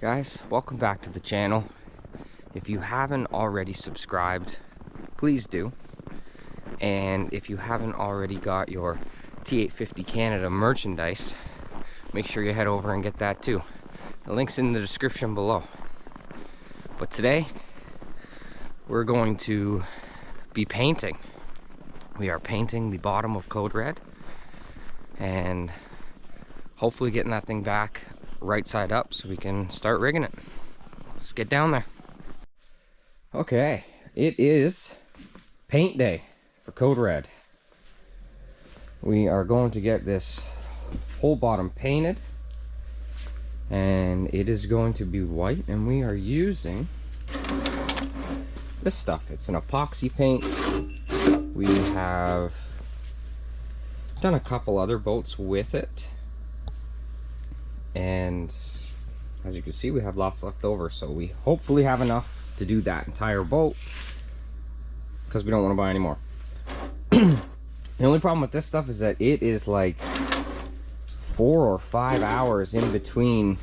Guys, welcome back to the channel. If you haven't already subscribed, please do. And if you haven't already got your T850 Canada merchandise, make sure you head over and get that too. The link's in the description below. But today, we're going to be painting. We are painting the bottom of Code Red and hopefully getting that thing back right side up so we can start rigging it. Let's get down there. Okay, it is paint day for Code Red. We are going to get this whole bottom painted, and it is going to be white, and we are using this stuff. It's an epoxy paint. We have done a couple other boats with it, and as you can see, we have lots left over, so we hopefully have enough to do that entire boat because we don't want to buy any more. The only problem with this stuff is that it is like 4 or 5 hours in between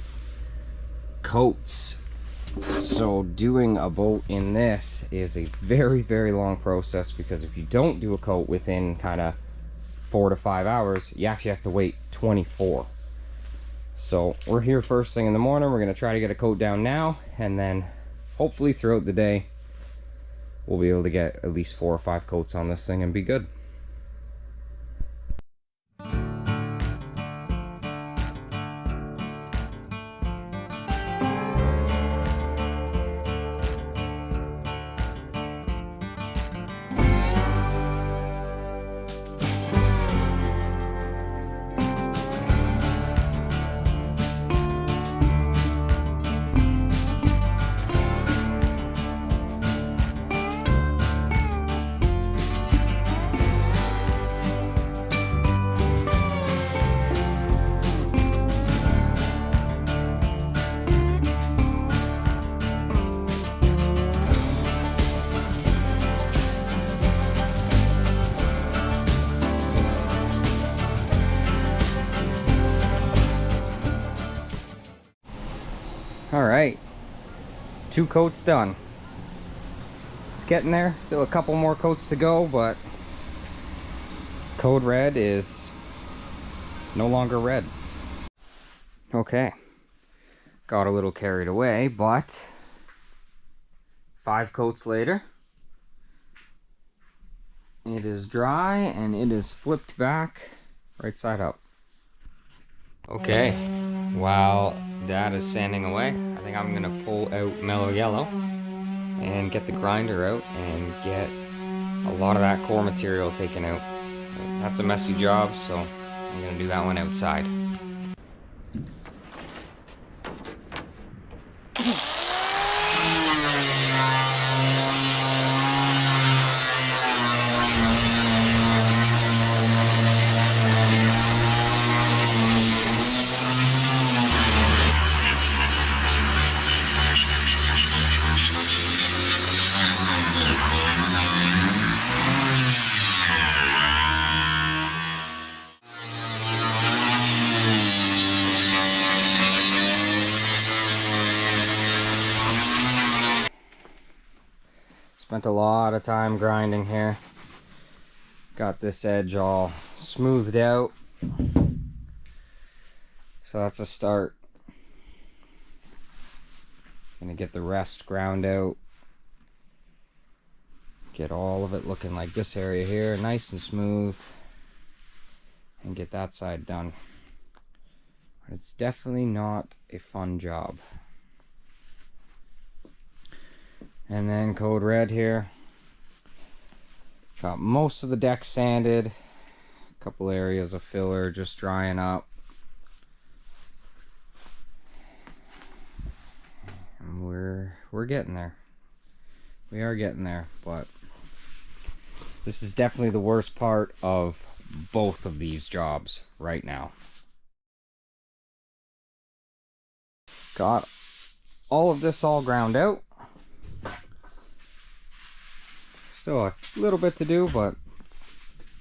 coats, so doing a boat in this is a very long process, because if you don't do a coat within kind of 4 to 5 hours, you actually have to wait 24. So we're here first thing in the morning. We're going to try to get a coat down now, and then hopefully throughout the day we'll be able to get at least 4 or 5 coats on this thing and be good. Alright, 2 coats done. It's getting there. Still a couple more coats to go, but Code Red is no longer red. Okay, got a little carried away, but 5 coats later, it is dry and it is flipped back right side up. Okay, while Dad is sanding away, I think I'm gonna pull out Mellow Yellow and get the grinder out and get a lot of that core material taken out. That's a messy job, so I'm gonna do that one outside. Spent a lot of time grinding here. Got this edge all smoothed out. So that's a start. Gonna get the rest ground out. Get all of it looking like this area here, nice and smooth. And get that side done. But it's definitely not a fun job. And then Code Red here. Got most of the deck sanded. A couple areas of filler just drying up. And we're getting there. We are getting there, but this is definitely the worst part of both of these jobs right now. Got all of this all ground out. Still a little bit to do, but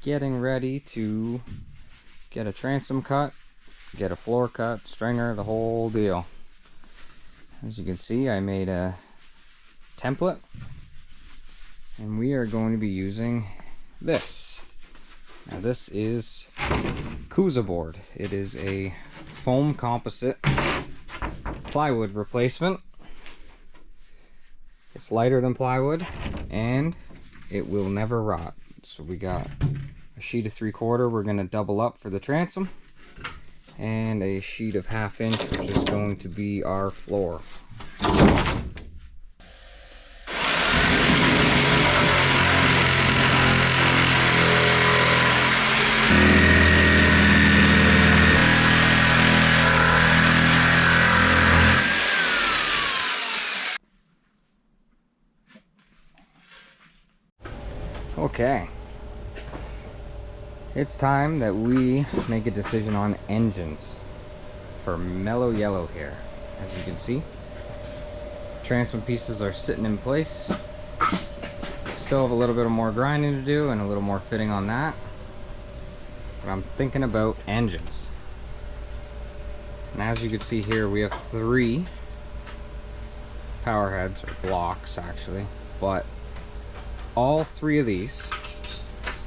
getting ready to get a transom cut, get a floor cut, stringer, the whole deal. As you can see, I made a template, and we are going to be using this. Now this is Kuza board. It is a foam composite plywood replacement. It's lighter than plywood and it will never rot. So we got a sheet of 3/4 we're going to double up for the transom, and a sheet of 1/2 inch, which is going to be our floor. Okay, it's time that we make a decision on engines for Mellow Yellow here. As you can see, transom pieces are sitting in place. Still have a little bit of more grinding to do and a little more fitting on that, but I'm thinking about engines. And as you can see here, we have 3 power heads, or blocks actually, but all 3 of these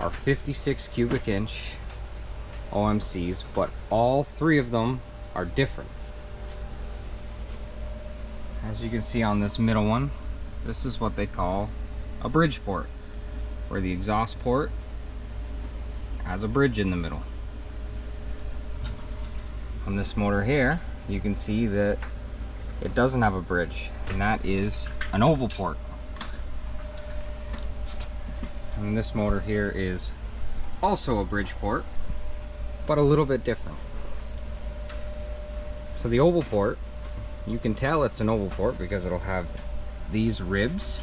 are 56 cubic inch OMCs, but all 3 of them are different. As you can see on this middle one, this is what they call a bridge port, where the exhaust port has a bridge in the middle. On this motor here, you can see that it doesn't have a bridge, and that is an oval port. And this motor here is also a bridge port, but a little bit different. So the oval port, you can tell it's an oval port because it'll have these ribs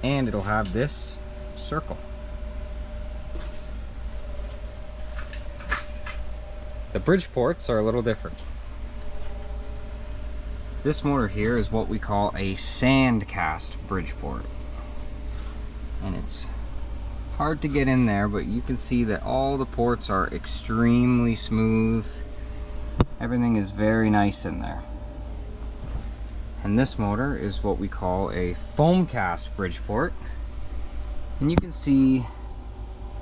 and it'll have this circle. The bridge ports are a little different. This motor here is what we call a sand cast bridge port, and it's hard to get in there, but you can see that all the ports are extremely smooth. Everything is very nice in there. And this motor is what we call a foam cast bridge port, and you can see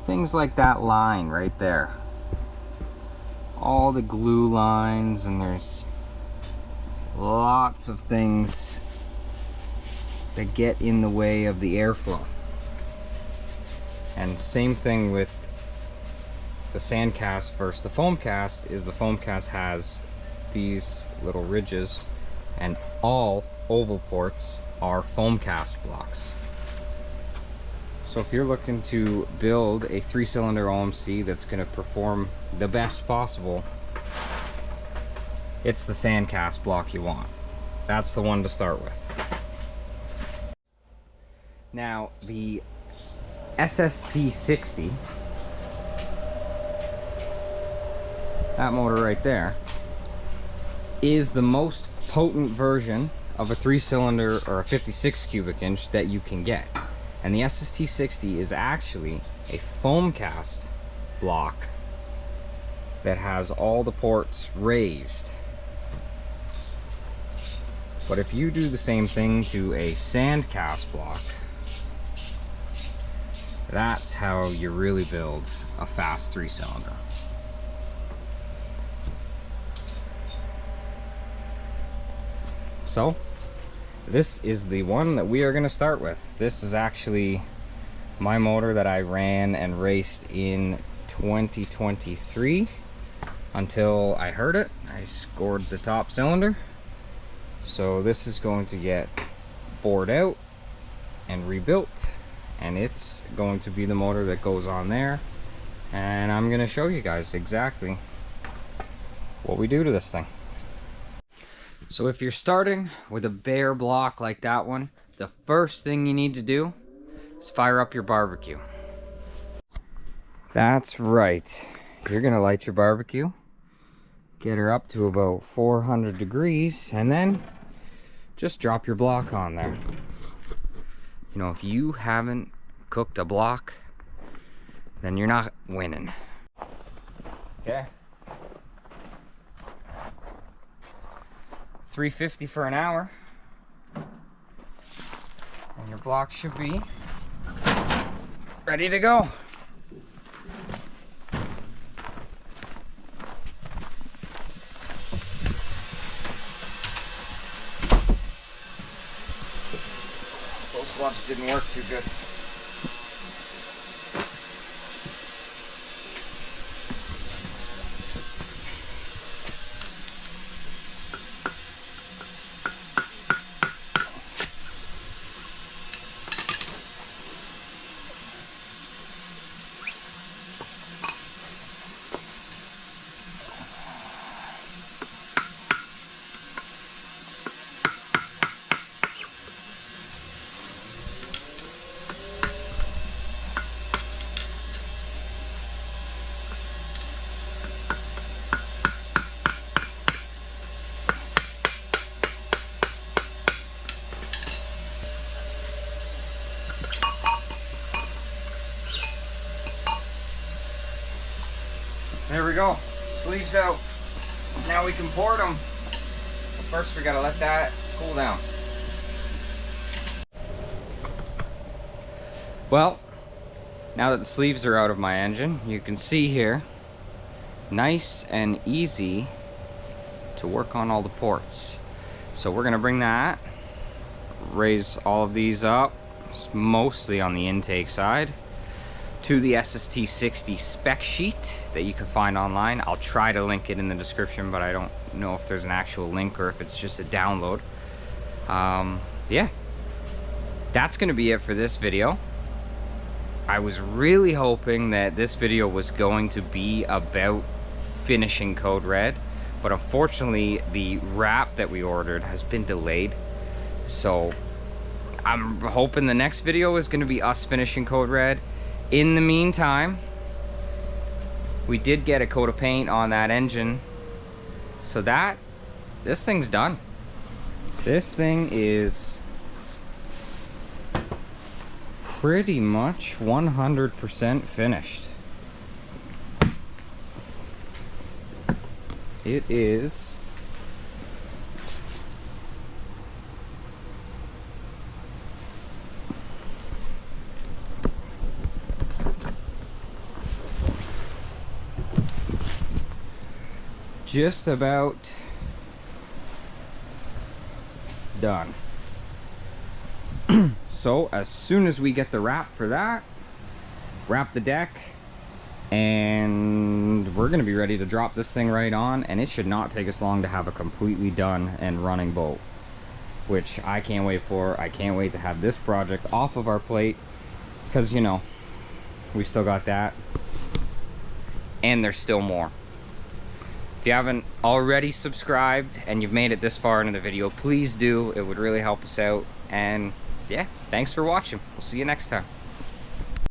things like that line right there, all the glue lines, and there's lots of things that get in the way of the airflow. And same thing with the sand cast versus the foam cast, is the foam cast has these little ridges, and all oval ports are foam cast blocks. So if you're looking to build a 3-cylinder OMC that's going to perform the best possible, it's the sand cast block you want. That's the one to start with. Now the SST-60, that motor right there, is the most potent version of a 3-cylinder or a 56 cubic inch that you can get. And the SST-60 is actually a foam cast block that has all the ports raised. But if you do the same thing to a sand cast block, that's how you really build a fast 3-cylinder. So this is the one that we are going to start with. This is actually my motor that I ran and raced in 2023 until I hurt it. I scored the top cylinder. So this is going to get bored out and rebuilt, and it's going to be the motor that goes on there, and I'm going to show you guys exactly what we do to this thing. So if you're starting with a bare block like that one, the first thing you need to do is fire up your barbecue. That's right, you're going to light your barbecue, get her up to about 400 degrees, and then just drop your block on there. You know, if you haven't cooked a block, then you're not winning. Okay. $3.50 for an hour. And your block should be ready to go. Those gloves didn't work too good. There we go, sleeves out. Now we can port them. First we gotta let that cool down. Well, now that the sleeves are out of my engine, you can see here, nice and easy to work on all the ports. So we're gonna bring that, raise all of these up, mostly on the intake side, to the SST-60 Spec sheet that you can find online. I'll try to link it in the description, but I don't know if there's an actual link or if it's just a download. Yeah, that's gonna be it for this video. I was really hoping that this video was going to be about finishing Code Red, but unfortunately the wrap that we ordered has been delayed. So I'm hoping the next video is gonna be us finishing Code Red. In the meantime, we did get a coat of paint on that engine, so this thing's done. This thing is pretty much 100% finished. It is just about done. So as soon as we get the wrap for that, wrap the deck, and we're gonna be ready to drop this thing right on, and it should not take us long to have a completely done and running boat, which I can't wait for. I can't wait to have this project off of our plate, because you know, we still got that, and there's still more. If you haven't already subscribed and you've made it this far into the video, please do. It would really help us out. And yeah, thanks for watching. We'll see you next time.